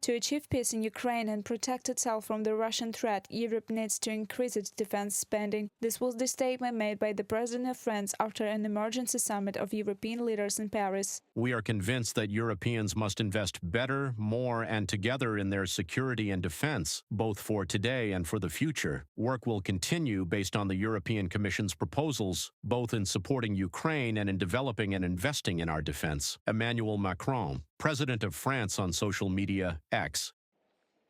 To achieve peace in Ukraine and protect itself from the Russian threat, Europe needs to increase its defense spending. This was the statement made by the President of France after an emergency summit of European leaders in Paris. We are convinced that Europeans must invest better, more, and together in their security and defense, both for today and for the future. Work will continue based on the European Commission's proposals, both in supporting Ukraine and in developing and investing in our defense. Emmanuel Macron, President of France, on social media X.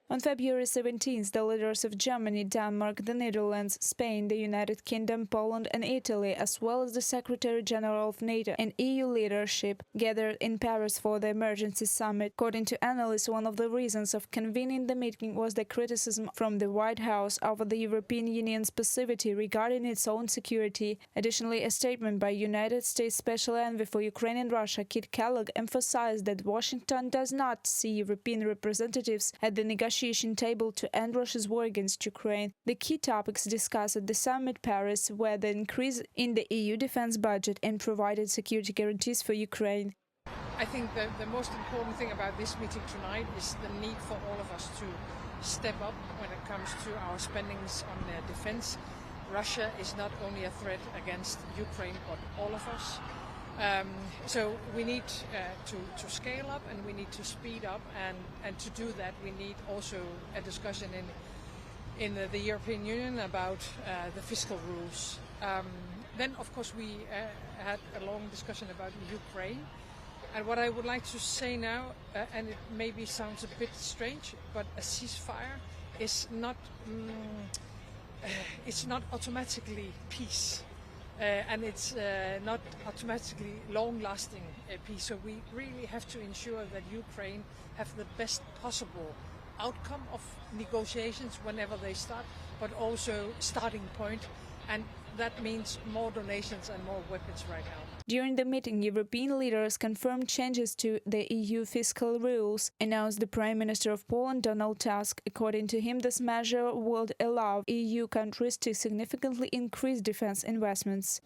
On February 17th, the leaders of Germany, Denmark, the Netherlands, Spain, the United Kingdom, Poland and Italy, as well as the Secretary-General of NATO and EU leadership, gathered in Paris for the emergency summit. According to analysts, one of the reasons of convening the meeting was the criticism from the White House over the European Union's passivity regarding its own security. Additionally, a statement by United States Special Envoy for Ukraine and Russia, Kit Kellogg, emphasized that Washington does not see European representatives at the negotiation table to end Russia's war against Ukraine. The key topics discussed at the summit Paris were the increase in the EU defense budget and provided security guarantees for Ukraine. I think the most important thing about this meeting tonight is the need for all of us to step up when it comes to our spendings on defense. Russia is not only a threat against Ukraine, but all of us. So we need to scale up and we need to speed up, and to do that we need also a discussion in the European Union about the fiscal rules. Then of course we had a long discussion about Ukraine, and what I would like to say now, and it maybe sounds a bit strange, but a ceasefire is not it's not automatically peace. And it's not automatically long-lasting peace. So we really have to ensure that Ukraine have the best possible outcome of negotiations whenever they start, but also starting point. And that means more donations and more weapons right now. During the meeting, European leaders confirmed changes to the EU fiscal rules, announced the Prime Minister of Poland, Donald Tusk. According to him, this measure would allow EU countries to significantly increase defense investments.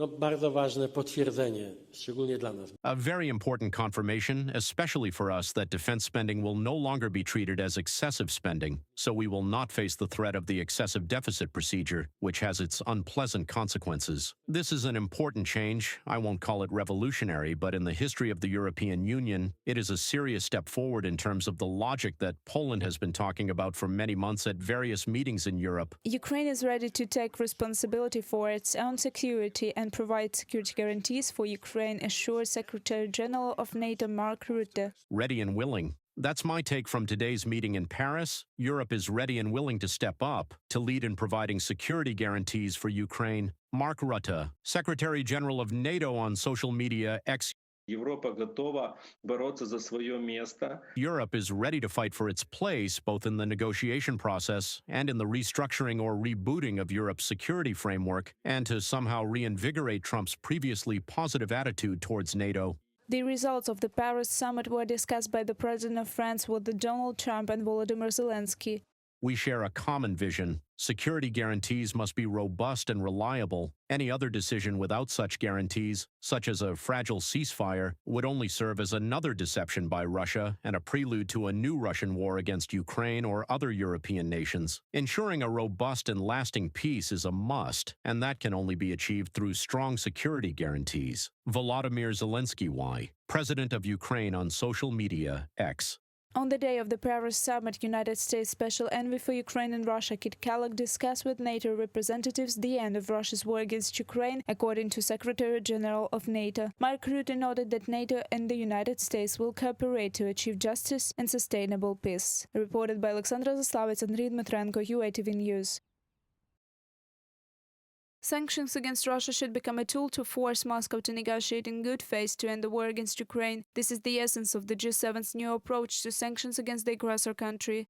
A very important confirmation, especially for us, that defense spending will no longer be treated as excessive spending, so we will not face the threat of the excessive deficit procedure, which has its unpleasant consequences. This is an important change. I won't call it revolutionary, but in the history of the European Union, it is a serious step forward in terms of the logic that Poland has been talking about for many months at various meetings in Europe. Ukraine is ready to take responsibility for its own security and provide security guarantees for Ukraine, assured Secretary-General of NATO Mark Rutte. Ready and willing. That's my take from today's meeting in Paris. Europe is ready and willing to step up, to lead in providing security guarantees for Ukraine. Mark Rutte, Secretary-General of NATO, on social media X. Европа готова бороться за свое место. Europe is ready to fight for its place, both in the negotiation process and in the restructuring or rebooting of Europe's security framework, and to somehow reinvigorate Trump's previously positive attitude towards NATO. The results of the Paris summit were discussed by the President of France with Donald Trump and Volodymyr Zelensky. We share a common vision. Security guarantees must be robust and reliable. Any other decision without such guarantees, such as a fragile ceasefire, would only serve as another deception by Russia and a prelude to a new Russian war against Ukraine or other European nations. Ensuring a robust and lasting peace is a must, and that can only be achieved through strong security guarantees. Volodymyr Zelensky, President of Ukraine, on social media X. On the day of the Paris summit, United States Special Envoy for Ukraine and Russia, Kit Kellogg, discussed with NATO representatives the end of Russia's war against Ukraine, according to Secretary-General of NATO. Mark Rutte noted that NATO and the United States will cooperate to achieve justice and sustainable peace. Reported by Alexandra Zaslavets and Rid Dmitrenko, UATV News. Sanctions against Russia should become a tool to force Moscow to negotiate in good faith to end the war against Ukraine. This is the essence of the G7's new approach to sanctions against the aggressor country.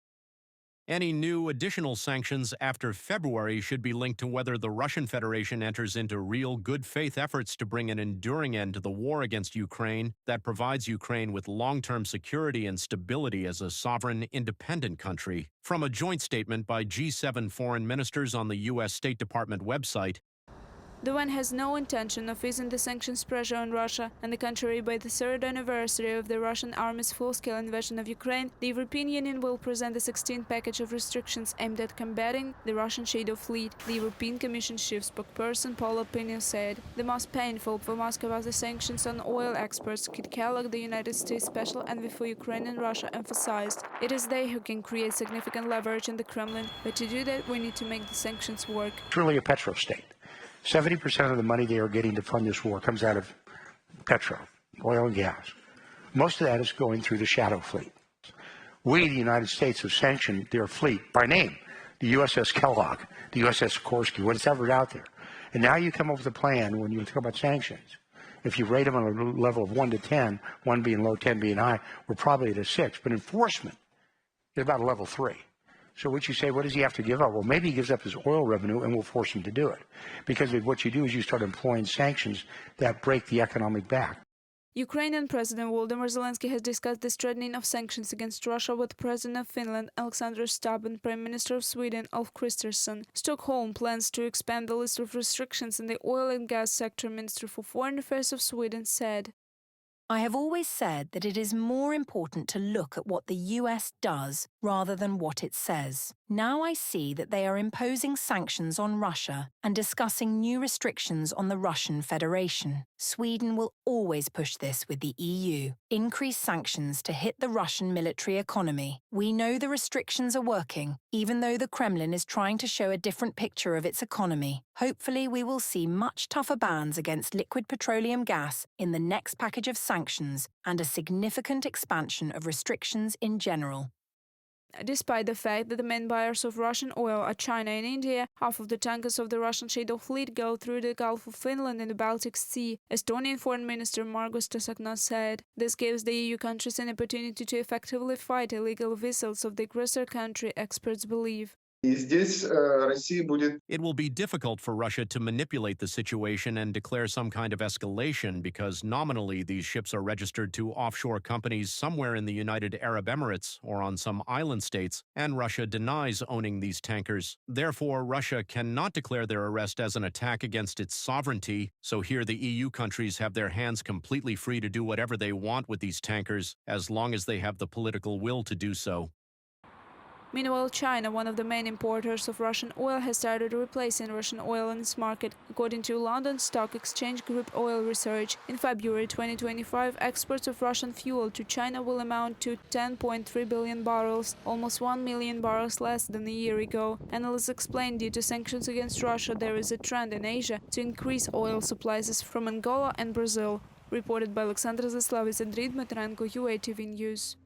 Any new additional sanctions after February should be linked to whether the Russian Federation enters into real good faith efforts to bring an enduring end to the war against Ukraine that provides Ukraine with long-term security and stability as a sovereign, independent country. From a joint statement by G7 foreign ministers on the U.S. State Department website, The UN has no intention of easing the sanctions pressure on Russia. On the contrary, by the third anniversary of the Russian army's full-scale invasion of Ukraine, the European Union will present a 16th package of restrictions aimed at combating the Russian shadow fleet. The European Commission chief spokesperson Paula Pino said, "The most painful for Moscow are the sanctions on oil exports." Kit Kellogg, the United States Special Envoy for Ukraine and Russia, emphasized, "It is they who can create significant leverage in the Kremlin, but to do that we need to make the sanctions work." Truly a petro state. 70% of the money they are getting to fund this war comes out of petro, oil and gas. Most of that is going through the shadow fleet. We, the United States, have sanctioned their fleet by name, the USS Kellogg, the USS Sikorsky, whatever's out there. And now you come up with a plan when you talk about sanctions. If you rate them on a level of 1 to 10, 1 being low, 10 being high, we're probably at a 6. But enforcement is about a level 3. So what you say, what does he have to give up? Well, maybe he gives up his oil revenue and we'll force him to do it. Because what you do is you start employing sanctions that break the economic back. Ukrainian President Volodymyr Zelensky has discussed the strengthening of sanctions against Russia with President of Finland Alexander Stubb and Prime Minister of Sweden Ulf Kristersson. Stockholm plans to expand the list of restrictions in the oil and gas sector. Minister for Foreign Affairs of Sweden said, "I have always said that it is more important to look at what the US does rather than what it says. Now I see that they are imposing sanctions on Russia and discussing new restrictions on the Russian Federation. Sweden will always push this with the EU. Increase sanctions to hit the Russian military economy. We know the restrictions are working, even though the Kremlin is trying to show a different picture of its economy. Hopefully we will see much tougher bans against liquid petroleum gas in the next package of sanctions and a significant expansion of restrictions in general." Despite the fact that the main buyers of Russian oil are China and India, half of the tankers of the Russian shadow fleet go through the Gulf of Finland and the Baltic Sea. Estonian Foreign Minister Margus Tasakna said, "This gives the EU countries an opportunity to effectively fight illegal vessels of the aggressor country," experts believe. It will be difficult for Russia to manipulate the situation and declare some kind of escalation because nominally these ships are registered to offshore companies somewhere in the United Arab Emirates or on some island states, and Russia denies owning these tankers. Therefore, Russia cannot declare their arrest as an attack against its sovereignty, so here the EU countries have their hands completely free to do whatever they want with these tankers, as long as they have the political will to do so. Meanwhile, China, one of the main importers of Russian oil, has started replacing Russian oil in its market. According to London Stock Exchange Group Oil Research, in February 2025, exports of Russian fuel to China will amount to 10.3 billion barrels, almost 1 million barrels less than a year ago. Analysts explain due to sanctions against Russia, there is a trend in Asia to increase oil supplies from Angola and Brazil. Reported by Alexander Zaslavitz and Andriy Dmitrenko, UATV News.